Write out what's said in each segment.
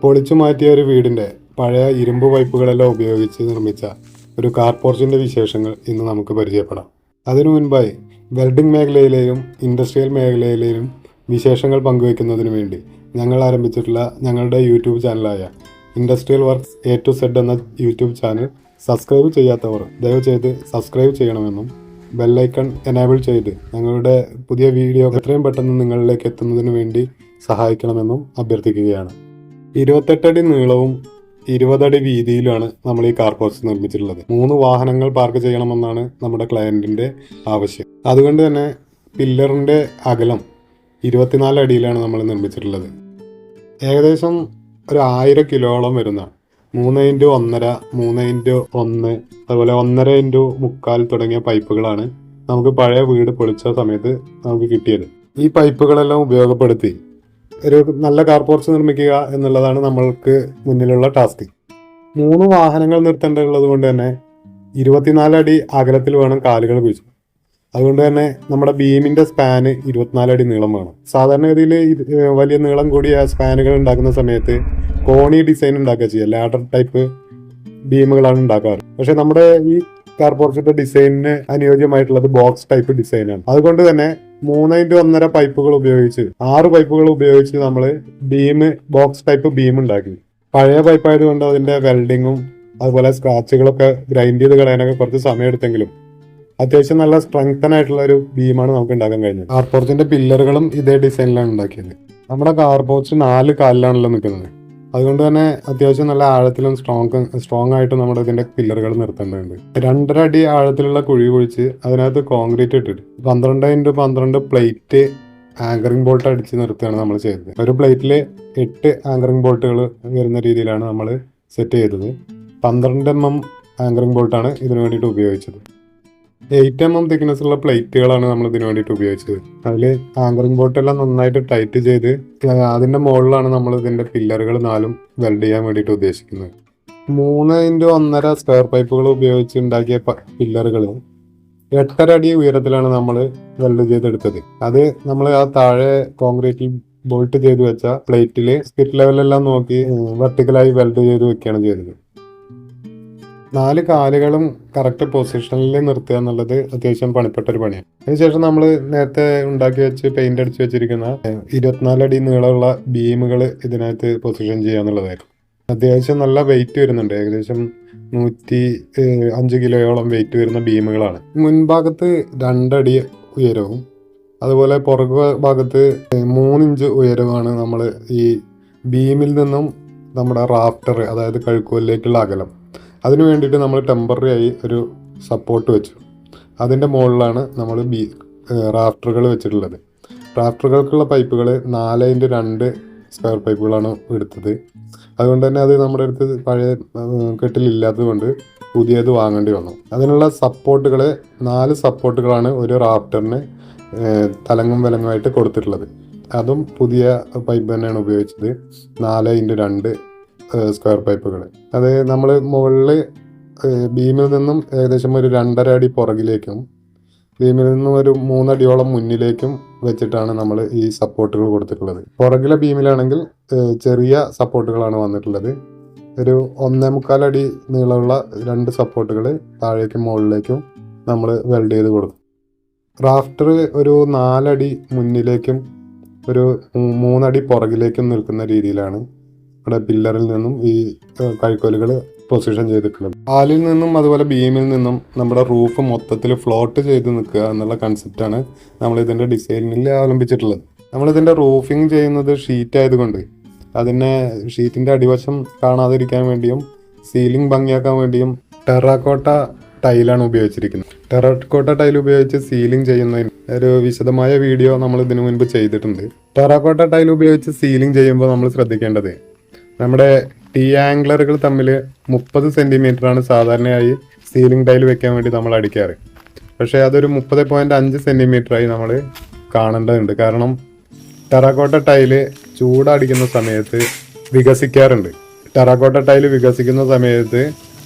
പൊളിച്ചു മാറ്റിയ ഒരു വീടിൻ്റെ പഴയ ഇരുമ്പ് പൈപ്പുകളെല്ലാം ഉപയോഗിച്ച് നിർമ്മിച്ച ഒരു കാർ പോർച്ചിൻ്റെ വിശേഷങ്ങൾ ഇന്ന് നമുക്ക് പരിചയപ്പെടാം. അതിനു മുൻപായി വെൽഡിംഗ് മേഖലയിലെയും ഇൻഡസ്ട്രിയൽ മേഖലയിലെയും വിശേഷങ്ങൾ പങ്കുവയ്ക്കുന്നതിന് വേണ്ടി ഞങ്ങൾ ആരംഭിച്ചിട്ടുള്ള ഞങ്ങളുടെ യൂട്യൂബ് ചാനലായ industrial works A to Z എന്ന യൂട്യൂബ് ചാനൽ സബ്സ്ക്രൈബ് ചെയ്യാത്തവർ ദയവ് ചെയ്ത് സബ്സ്ക്രൈബ് ചെയ്യണമെന്നും ബെല്ലൈക്കൺ എനേബിൾ ചെയ്ത് ഞങ്ങളുടെ പുതിയ വീഡിയോ എത്രയും പെട്ടെന്ന് നിങ്ങളിലേക്ക് എത്തുന്നതിന് വേണ്ടി സഹായിക്കണമെന്നും അഭ്യർത്ഥിക്കുകയാണ്. 28 അടി നീളവും 20 അടി വീതിയിലാണ് നമ്മൾ ഈ കാർ പോർച്ച് നിർമ്മിച്ചിട്ടുള്ളത്. 3 വാഹനങ്ങൾ പാർക്ക് ചെയ്യണമെന്നാണ് നമ്മുടെ ക്ലയൻറ്റിൻ്റെ ആവശ്യം. അതുകൊണ്ട് തന്നെ പില്ലറിൻ്റെ അകലം 24 അടിയിലാണ് നമ്മൾ നിർമ്മിച്ചിട്ടുള്ളത്. ഏകദേശം ഒരു 1000 കിലോളം വരുന്ന 3x1.5, 3x1, അതുപോലെ 1.5x3 തുടങ്ങിയ പൈപ്പുകളാണ് നമുക്ക് പഴയ വീട് പൊളിച്ച സമയത്ത് നമുക്ക് കിട്ടിയത്. ഈ പൈപ്പുകളെല്ലാം ഉപയോഗപ്പെടുത്തി ഒരു നല്ല കാർ പോർച്ച് നിർമ്മിക്കുക എന്നുള്ളതാണ് നമ്മൾക്ക് മുന്നിലുള്ള ടാസ്ക്. 3 വാഹനങ്ങൾ നിർത്തേണ്ടതുള്ളത് കൊണ്ട് തന്നെ 24 അടി അകലത്തിൽ വേണം കാലുകൾ കുഴിച്ചു. അതുകൊണ്ട് തന്നെ നമ്മുടെ ബീമിൻ്റെ സ്പാന് 24 അടി നീളം വേണം. സാധാരണഗതിയിൽ വലിയ നീളം കൂടിയ സ്പാനുകൾ ഉണ്ടാക്കുന്ന സമയത്ത് കോണി ഡിസൈൻ ഉണ്ടാക്കുക ചെയ്യുക, ലാഡർ ടൈപ്പ് ബീമുകളാണ് ഉണ്ടാക്കാറ്. പക്ഷെ നമ്മുടെ ഈ കാർ പോർച്ചിന്റെ ഡിസൈനിന് അനുയോജ്യമായിട്ടുള്ളത് ബോക്സ് ടൈപ്പ് ഡിസൈനാണ്. അതുകൊണ്ട് തന്നെ 3x1.5 പൈപ്പുകൾ ഉപയോഗിച്ച് 6 പൈപ്പുകൾ ഉപയോഗിച്ച് നമ്മൾ ബോക്സ് ടൈപ്പ് ബീം ഉണ്ടാക്കി. പഴയ പൈപ്പായതുകൊണ്ട് അതിന്റെ വെൽഡിങ്ങും അതുപോലെ സ്ക്രാച്ചുകളൊക്കെ ഗ്രൈൻഡ് ചെയ്ത് കളയാനൊക്കെ കുറച്ച് സമയം എടുത്തെങ്കിലും അത്യാവശ്യം നല്ല സ്ട്രെങ്തൻ ആയിട്ടുള്ള ഒരു ബീമാണ് നമുക്ക് ഉണ്ടാക്കാൻ കഴിഞ്ഞത്. കാർ പോർച്ചിന്റെ പില്ലറുകളും ഇതേ ഡിസൈനിലാണ് ഉണ്ടാക്കിയത്. നമ്മുടെ കാർ പോർച്ച് 4 കാലിലാണല്ലോ നിൽക്കുന്നത്. അതുകൊണ്ട് തന്നെ അത്യാവശ്യം നല്ല ആഴത്തിലും സ്ട്രോങ് ആയിട്ട് നമ്മുടെ ഇതിന്റെ പില്ലറുകൾ നിർത്തേണ്ടതുണ്ട്. 2.5 അടി ആഴത്തിലുള്ള കുഴി കുഴിച്ച് അതിനകത്ത് കോൺക്രീറ്റ് ഇട്ടിട്ട് 12x12 പ്ലേറ്റ് ആങ്കറിംഗ് ബോൾട്ട് അടിച്ച് നിർത്തുകയാണ് നമ്മൾ ചെയ്തത്. ഒരു പ്ലേറ്റിൽ 8 ആങ്കറിംഗ് ബോൾട്ടുകൾ വരുന്ന രീതിയിലാണ് നമ്മൾ സെറ്റ് ചെയ്തത്. 12 mm ആങ്കറിംഗ് ബോൾട്ടാണ് ഇതിനു വേണ്ടിയിട്ട് ഉപയോഗിച്ചത്. 8 mm തിക്നെസ് ഉള്ള പ്ലേറ്റുകളാണ് നമ്മൾ ഇതിനു വേണ്ടിയിട്ട് ഉപയോഗിച്ചത്. അതിൽ ആങ്കറിംഗ് ബോട്ടെല്ലാം നന്നായിട്ട് ടൈറ്റ് ചെയ്ത് അതിൻ്റെ മുകളിലാണ് നമ്മൾ ഇതിൻ്റെ പില്ലറുകൾ 4 വെൽഡ് ചെയ്യാൻ വേണ്ടിയിട്ട് ഉദ്ദേശിക്കുന്നത്. 3x1.5 സ്ക്വയർ പൈപ്പുകൾ ഉപയോഗിച്ച് ഉണ്ടാക്കിയ പില്ലറുകൾ 8.5 അടി ഉയരത്തിലാണ് നമ്മൾ വെൽഡ് ചെയ്തെടുത്തത്. അത് നമ്മൾ ആ താഴെ കോൺക്രീറ്റിൽ ബോൾട്ട് ചെയ്ത് വെച്ച പ്ലേറ്റിൽ സ്പിറ്റ് ലെവലെല്ലാം നോക്കി വെർട്ടിക്കലായി വെൽഡ് ചെയ്ത് വെക്കുകയാണ് ചെയ്തത്. 4 കാലുകളും കറക്റ്റ് പൊസിഷനിൽ നിർത്തുക എന്നുള്ളത് അത്യാവശ്യം പണിപ്പെട്ട ഒരു പണിയാണ്. അതിനുശേഷം നമ്മൾ നേരത്തെ ഉണ്ടാക്കി വെച്ച് പെയിന്റ് അടിച്ച് വെച്ചിരിക്കുന്ന 24 അടി നീളമുള്ള ബീമുകൾ ഇതിനകത്ത് പൊസിഷൻ ചെയ്യുക എന്നുള്ളതായിരുന്നു. അത്യാവശ്യം നല്ല വെയിറ്റ് വരുന്നുണ്ട്. ഏകദേശം 105 കിലോയോളം വെയിറ്റ് വരുന്ന ബീമുകളാണ്. മുൻഭാഗത്ത് 2 അടി ഉയരവും അതുപോലെ പുറകു ഭാഗത്ത് 3 ഇഞ്ച് ഉയരവുമാണ് നമ്മൾ ഈ ബീമിൽ നിന്നും നമ്മുടെ റാഫ്റ്റർ, അതായത് കഴുക്കോലിലേക്കുള്ള അകലം. അതിനു വേണ്ടിയിട്ട് നമ്മൾ ടെമ്പററി ആയി ഒരു സപ്പോർട്ട് വെച്ചു. അതിൻ്റെ മുകളിലാണ് നമ്മൾ റാഫ്റ്ററുകൾ വെച്ചിട്ടുള്ളത്. റാഫ്റ്ററുകൾക്കുള്ള പൈപ്പുകൾ 4x2 സ്ക്വയർ പൈപ്പുകളാണ് എടുത്തത്. അതുകൊണ്ട് തന്നെ അത് നമ്മുടെ അടുത്ത് പഴയ കെട്ടിലില്ലാത്തത് കൊണ്ട് പുതിയത് വാങ്ങേണ്ടി വന്നു. അതിനുള്ള സപ്പോർട്ടുകൾ 4 സപ്പോർട്ടുകളാണ് ഒരു റാഫ്റ്ററിന് തലങ്ങും വിലങ്ങുമായിട്ട് കൊടുത്തിട്ടുള്ളത്. അതും പുതിയ പൈപ്പ് തന്നെയാണ് ഉപയോഗിച്ചത്. 4x2 സ്ക്വയർ പൈപ്പുകൾ. അത് നമ്മൾ മുകളിൽ ബീമിൽ നിന്നും ഏകദേശം ഒരു 2.5 അടി പുറകിലേക്കും ബീമിൽ നിന്നും ഒരു 3 അടിയോളം മുന്നിലേക്കും വെച്ചിട്ടാണ് നമ്മൾ ഈ സപ്പോർട്ടുകൾ കൊടുത്തിട്ടുള്ളത്. പുറകിലെ ബീമിലാണെങ്കിൽ ചെറിയ സപ്പോർട്ടുകളാണ് വന്നിട്ടുള്ളത്. ഒരു 1.25 അടി നീളമുള്ള 2 സപ്പോർട്ടുകൾ താഴേക്കും മുകളിലേക്കും നമ്മൾ വെൽഡ് ചെയ്ത് കൊടുക്കും. റാഫ്റ്റർ ഒരു 4 അടി മുന്നിലേക്കും ഒരു 3 അടി പുറകിലേക്കും നിൽക്കുന്ന രീതിയിലാണ് ഇവിടെ പില്ലറിൽ നിന്നും ഈ കൈക്കോലുകൾ പൊസിഷൻ ചെയ്തിട്ടുള്ളത്. കാലിൽ നിന്നും അതുപോലെ ബീമിൽ നിന്നും നമ്മുടെ റൂഫ് മൊത്തത്തിൽ ഫ്ലോട്ട് ചെയ്ത് നിൽക്കുക എന്നുള്ള കൺസെപ്റ്റാണ് നമ്മൾ ഇതിൻ്റെ ഡിസൈനിൽ അവലംബിച്ചിട്ടുള്ളത്. നമ്മളിതിൻ്റെ റൂഫിങ് ചെയ്യുന്നത് ഷീറ്റ് ആയതുകൊണ്ട് അതിനെ ഷീറ്റിൻ്റെ അടിവശം കാണാതിരിക്കാൻ വേണ്ടിയും സീലിംഗ് ഭംഗിയാക്കാൻ വേണ്ടിയും ടെറാക്കോട്ട ടൈലാണ് ഉപയോഗിച്ചിരിക്കുന്നത്. ടെറാക്കോട്ട ടൈൽ ഉപയോഗിച്ച് സീലിംഗ് ചെയ്യുന്നതിന് ഒരു വിശദമായ വീഡിയോ നമ്മൾ ഇതിനു മുൻപ് ചെയ്തിട്ടുണ്ട്. ടെറാക്കോട്ട ടൈൽ ഉപയോഗിച്ച് സീലിംഗ് ചെയ്യുമ്പോൾ നമ്മൾ ശ്രദ്ധിക്കേണ്ടത് നമ്മുടെ ടീ ആംഗ്ലറുകൾ തമ്മിൽ 30 സെൻറ്റിമീറ്ററാണ് സാധാരണയായി സീലിംഗ് ടൈൽ വെക്കാൻ വേണ്ടി നമ്മൾ അടിക്കാറ്. പക്ഷേ അതൊരു 30.5 സെൻറ്റിമീറ്ററായി നമ്മൾ കാണേണ്ടതുണ്ട്. കാരണം ടെറാക്കോട്ട ടൈല് ചൂടടിക്കുന്ന സമയത്ത് വികസിക്കാറുണ്ട്. ടെറാക്കോട്ട ടൈല് വികസിക്കുന്ന സമയത്ത്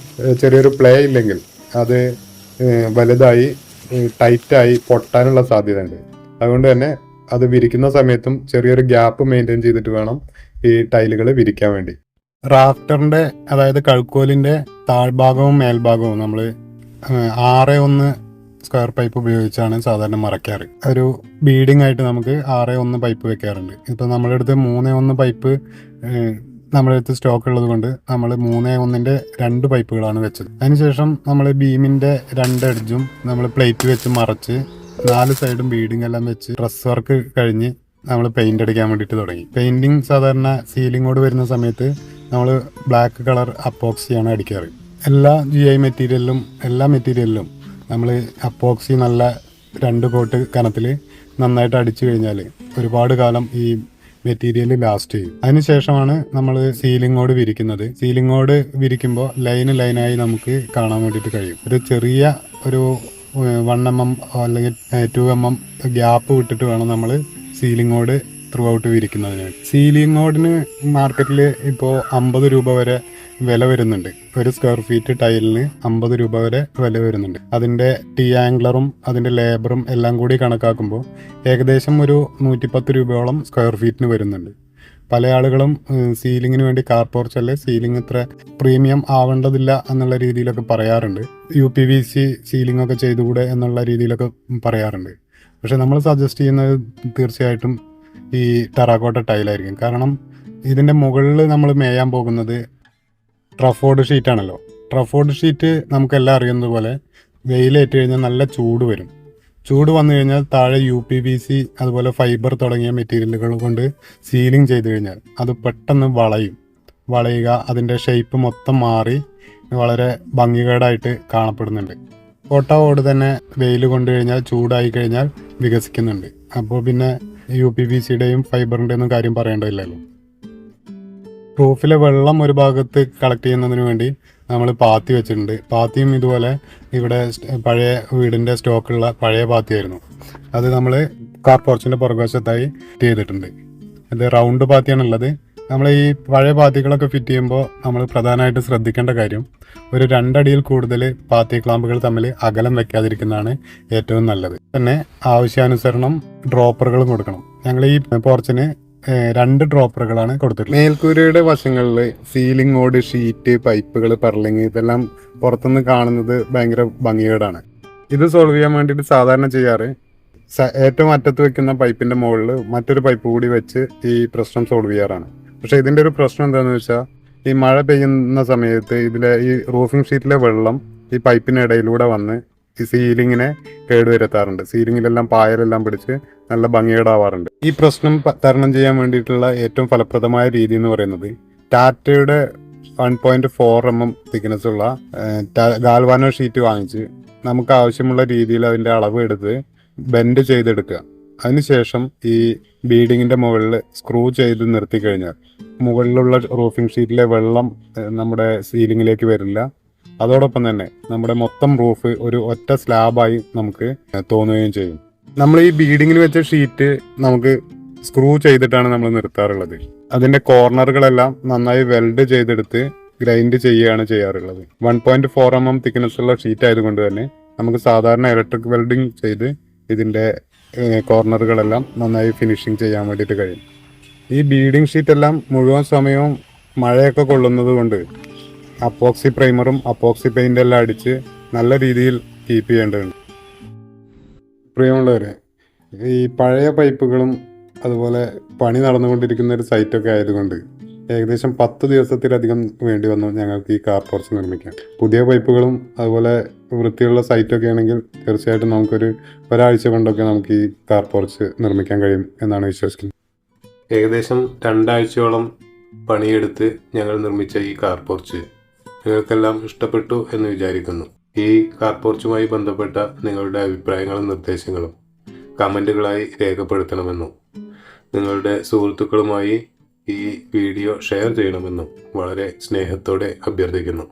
ചെറിയൊരു പ്ലേ ഇല്ലെങ്കിൽ അത് വലുതായി ടൈറ്റായി പൊട്ടാനുള്ള സാധ്യതയുണ്ട്. അതുകൊണ്ട് തന്നെ അത് വിരിക്കുന്ന സമയത്തും ചെറിയൊരു ഗ്യാപ്പ് മെയിൻറ്റെയിൻ ചെയ്തിട്ട് വേണം ഈ ടൈലുകൾ വിരിക്കാൻ വേണ്ടി. റാഫ്റ്ററിൻ്റെ അതായത് കഴുക്കോലിൻ്റെ താഴ്ഭാഗവും മേൽഭാഗവും നമ്മൾ 6:1 സ്ക്വയർ പൈപ്പ് ഉപയോഗിച്ചാണ് സാധാരണ മറയ്ക്കാറ്. ഒരു ബീഡിംഗ് ആയിട്ട് നമുക്ക് 6:1 പൈപ്പ് വെക്കാറുണ്ട്. ഇപ്പോൾ നമ്മുടെ അടുത്ത് 3:1 പൈപ്പ് നമ്മുടെ അടുത്ത് സ്റ്റോക്ക് ഉള്ളത് കൊണ്ട് നമ്മൾ 3:1 2 പൈപ്പുകളാണ് വെച്ചത്. അതിനുശേഷം നമ്മൾ ബീമിൻ്റെ 2 എഡ്ജും നമ്മൾ പ്ലേറ്റ് വെച്ച് മറച്ച് 4 സൈഡും ബീഡിംഗ് എല്ലാം വെച്ച് ഡ്രസ് വർക്ക് കഴിഞ്ഞ് നമ്മൾ പെയിൻ്റ് അടിക്കാൻ വേണ്ടിയിട്ട് തുടങ്ങി. പെയിൻറ്റിങ് സാധാരണ സീലിങ്ങോട് വരുന്ന സമയത്ത് നമ്മൾ ബ്ലാക്ക് കളർ അപ്പോക്സിയാണ് അടിക്കാറ്. എല്ലാ GI മെറ്റീരിയലിലും നമ്മൾ അപ്പോക്സി നല്ല 2 കോട്ട് കനത്തിൽ നന്നായിട്ട് അടിച്ചു കഴിഞ്ഞാൽ ഒരുപാട് കാലം ഈ മെറ്റീരിയൽ ലാസ്റ്റ് ചെയ്യും. അതിനുശേഷമാണ് നമ്മൾ സീലിങ്ങോട് വിരിക്കുന്നത്. സീലിങ്ങോട് വിരിക്കുമ്പോൾ ലൈനായി നമുക്ക് കാണാൻ വേണ്ടിയിട്ട് കഴിയും. ഒരു ചെറിയ ഒരു 1 mm അല്ലെങ്കിൽ 2 mm ഗ്യാപ്പ് വിട്ടിട്ട് വേണം നമ്മൾ സീലിങ്ങോട് ത്രൂ ഔട്ട് വിരിക്കുന്നതിന്. സീലിങ്ങോടിന് മാർക്കറ്റിൽ ഇപ്പോൾ 50 രൂപ വരെ വില വരുന്നുണ്ട്. ഒരു സ്ക്വയർ ഫീറ്റ് ടൈലിന് 50 രൂപ വരെ വില വരുന്നുണ്ട്. അതിൻ്റെ ആംഗ്ലറും അതിൻ്റെ ലേബറും എല്ലാം കൂടി കണക്കാക്കുമ്പോൾ ഏകദേശം ഒരു 110 രൂപയോളം സ്ക്വയർ ഫീറ്റിന് വരുന്നുണ്ട്. പല ആളുകളും സീലിങ്ങിന് വേണ്ടി കാർപോർച്ച് അല്ലെ സീലിംഗ് ഇത്ര പ്രീമിയം ആവേണ്ടതില്ല എന്നുള്ള രീതിയിലൊക്കെ പറയാറുണ്ട്. UPVC സീലിംഗ് ഒക്കെ ചെയ്തുകൂടെ എന്നുള്ള രീതിയിലൊക്കെ പറയാറുണ്ട്. പക്ഷെ നമ്മൾ സജസ്റ്റ് ചെയ്യുന്നത് തീർച്ചയായിട്ടും ഈ ടെറാക്കോട്ട ടൈലായിരിക്കും. കാരണം ഇതിൻ്റെ മുകളിൽ നമ്മൾ മേയാൻ പോകുന്നത് ട്രഫോർഡ് ഷീറ്റാണല്ലോ. ട്രഫോർഡ് ഷീറ്റ് നമുക്കെല്ലാം അറിയുന്നത് പോലെ വെയിലേറ്റ് കഴിഞ്ഞാൽ നല്ല ചൂട് വരും. ചൂട് വന്നു കഴിഞ്ഞാൽ താഴെ UPVC അതുപോലെ ഫൈബർ തുടങ്ങിയ മെറ്റീരിയലുകൾ കൊണ്ട് സീലിംഗ് ചെയ്ത് കഴിഞ്ഞാൽ അത് പെട്ടെന്ന് വളയുക അതിൻ്റെ ഷേപ്പ് മൊത്തം മാറി വളരെ ഭംഗികേടായിട്ട് കാണപ്പെടുന്നുണ്ട്. കോട്ട ഓട് തന്നെ വെയിൽ കൊണ്ടു കഴിഞ്ഞാൽ ചൂടായി കഴിഞ്ഞാൽ വികസിക്കുന്നുണ്ട്. അപ്പോൾ പിന്നെ UPVCയുടെയും ഫൈബറിൻ്റെ ഒന്നും കാര്യം പറയേണ്ടതില്ലല്ലോ. റൂഫിലെ വെള്ളം ഒരു ഭാഗത്ത് കളക്ട് ചെയ്യുന്നതിന് വേണ്ടി നമ്മൾ പാത്തി വെച്ചിട്ടുണ്ട്. പാത്തിയും ഇതുപോലെ ഇവിടെ പഴയ വീടിൻ്റെ സ്റ്റോക്കുള്ള പഴയ പാത്തിയായിരുന്നു. അത് നമ്മൾ കാർ പോർച്ചിൻ്റെ പുറകുവശത്തായി ഫിറ്റ് ചെയ്തിട്ടുണ്ട്. ഇത് റൗണ്ട് പാത്തിയാണുള്ളത്. നമ്മൾ ഈ പഴയ പാത്തികളൊക്കെ ഫിറ്റ് ചെയ്യുമ്പോൾ നമ്മൾ പ്രധാനമായിട്ട് ശ്രദ്ധിക്കേണ്ട കാര്യം ഒരു 2 അടിയിൽ കൂടുതൽ പാത്തി ക്ലാമ്പുകൾ തമ്മിൽ അകലം വെക്കാതിരിക്കുന്നതാണ് ഏറ്റവും നല്ലത്. തന്നെ ആവശ്യാനുസരണം ഡ്രോപ്പറുകളും കൊടുക്കണം. ഞങ്ങൾ ഈ പോർച്ചിന് 2 ഡ്രോപ്പറുകളാണ് കൊടുത്തിട്ടുള്ളത്. മേൽക്കൂരയുടെ വശങ്ങളിൽ സീലിംഗ് ഓട്, ഷീറ്റ്, പൈപ്പുകൾ, പെർലിങ് ഇതെല്ലാം പുറത്തുനിന്ന് കാണുന്നത് ഭയങ്കര ഭംഗികേടാണ്. ഇത് സോൾവ് ചെയ്യാൻ വേണ്ടിയിട്ട് സാധാരണ ചെയ്യാറ് ഏറ്റവും അറ്റത്ത് വെക്കുന്ന പൈപ്പിൻ്റെ മുകളിൽ മറ്റൊരു പൈപ്പ് കൂടി വെച്ച് ഈ പ്രശ്നം സോൾവ് ചെയ്യാറാണ്. പക്ഷേ ഇതിൻ്റെ ഒരു പ്രശ്നം എന്താണെന്ന് വെച്ചാൽ ഈ മഴ പെയ്യുന്ന സമയത്ത് ഇതിലെ ഈ റൂഫിംഗ് ഷീറ്റിലെ വെള്ളം ഈ പൈപ്പിനിടയിലൂടെ വന്ന് ഈ സീലിങ്ങിനെ കേടുവരുത്താറുണ്ട്. സീലിങ്ങിലെല്ലാം പായലെല്ലാം പിടിച്ച് നല്ല ഭംഗികേടാവാറുണ്ട്. ഈ പ്രശ്നം തരണം ചെയ്യാൻ വേണ്ടിയിട്ടുള്ള ഏറ്റവും ഫലപ്രദമായ രീതി എന്ന് പറയുന്നത് ടാറ്റയുടെ 1.4 mm തിക്നെസ് ഉള്ള ഗാൽവാനോ ഷീറ്റ് വാങ്ങിച്ച് നമുക്ക് ആവശ്യമുള്ള രീതിയിൽ അതിൻ്റെ അളവ് എടുത്ത് ബെൻഡ് ചെയ്തെടുക്കുക. അതിനുശേഷം ഈ ബീഡിങ്ങിൻ്റെ മുകളിൽ സ്ക്രൂ ചെയ്ത് നിർത്തി കഴിഞ്ഞാൽ മുകളിലുള്ള റൂഫിംഗ് ഷീറ്റിലെ വെള്ളം നമ്മുടെ സീലിങ്ങിലേക്ക് വരില്ല. അതോടൊപ്പം തന്നെ നമ്മുടെ മൊത്തം റൂഫ് ഒരു ഒറ്റ സ്ലാബായി നമുക്ക് തോന്നുകയും ചെയ്യും. നമ്മൾ ഈ ബീഡിങ്ങിൽ വെച്ച ഷീറ്റ് നമുക്ക് സ്ക്രൂ ചെയ്തിട്ടാണ് നമ്മൾ നിർത്താറുള്ളത്. അതിൻ്റെ കോർണറുകളെല്ലാം നന്നായി വെൽഡ് ചെയ്തെടുത്ത് ഗ്രൈൻഡ് ചെയ്യുകയാണ് ചെയ്യാറുള്ളത്. 1.4 mm തിക്നെസ് ഉള്ള ഷീറ്റ് ആയതുകൊണ്ട് തന്നെ നമുക്ക് സാധാരണ ഇലക്ട്രിക് വെൽഡിങ് ചെയ്ത് ഇതിൻ്റെ കോർണറുകളെല്ലാം നന്നായി ഫിനിഷിങ് ചെയ്യാൻ വേണ്ടിയിട്ട് കഴിയും. ഈ ബീഡിങ് ഷീറ്റെല്ലാം മുഴുവൻ സമയവും മഴയൊക്കെ കൊള്ളുന്നത് കൊണ്ട് അപ്പോക്സി പ്രൈമറും അപ്പോക്സി പെയിൻ്റെല്ലാം അടിച്ച് നല്ല രീതിയിൽ കീപ്പ് ചെയ്യേണ്ടതുണ്ട്. പ്രിയമുള്ളവരെ, ഈ പഴയ പൈപ്പുകളും അതുപോലെ പണി നടന്നുകൊണ്ടിരിക്കുന്ന ഒരു സൈറ്റൊക്കെ ആയതുകൊണ്ട് ഏകദേശം 10 ദിവസത്തിലധികം വേണ്ടി വന്നു ഞങ്ങൾക്ക് ഈ കാർ പോർച്ച് നിർമ്മിക്കാൻ. പുതിയ പൈപ്പുകളും അതുപോലെ വൃത്തിയുള്ള സൈറ്റൊക്കെ ആണെങ്കിൽ തീർച്ചയായിട്ടും നമുക്കൊരു ഒരാഴ്ച കൊണ്ടൊക്കെ നമുക്ക് ഈ കാർ പോർച്ച് നിർമ്മിക്കാൻ കഴിയും എന്നാണ് വിശ്വസിക്കുന്നത്. ഏകദേശം 2 ആഴ്ചയോളം പണിയെടുത്ത് ഞങ്ങൾ നിർമ്മിച്ച ഈ കാർ പോർച്ച് നിങ്ങൾക്കെല്ലാം ഇഷ്ടപ്പെട്ടു എന്ന് വിചാരിക്കുന്നു. ഈ കാർ പോർച്ചുമായി ബന്ധപ്പെട്ട നിങ്ങളുടെ അഭിപ്രായങ്ങളും നിർദ്ദേശങ്ങളും കമൻറ്റുകളായി രേഖപ്പെടുത്തണമെന്നും നിങ്ങളുടെ സുഹൃത്തുക്കളുമായി ഈ വീഡിയോ ഷെയർ ചെയ്യണമെന്നും വളരെ സ്നേഹത്തോടെ അഭ്യർത്ഥിക്കുന്നു.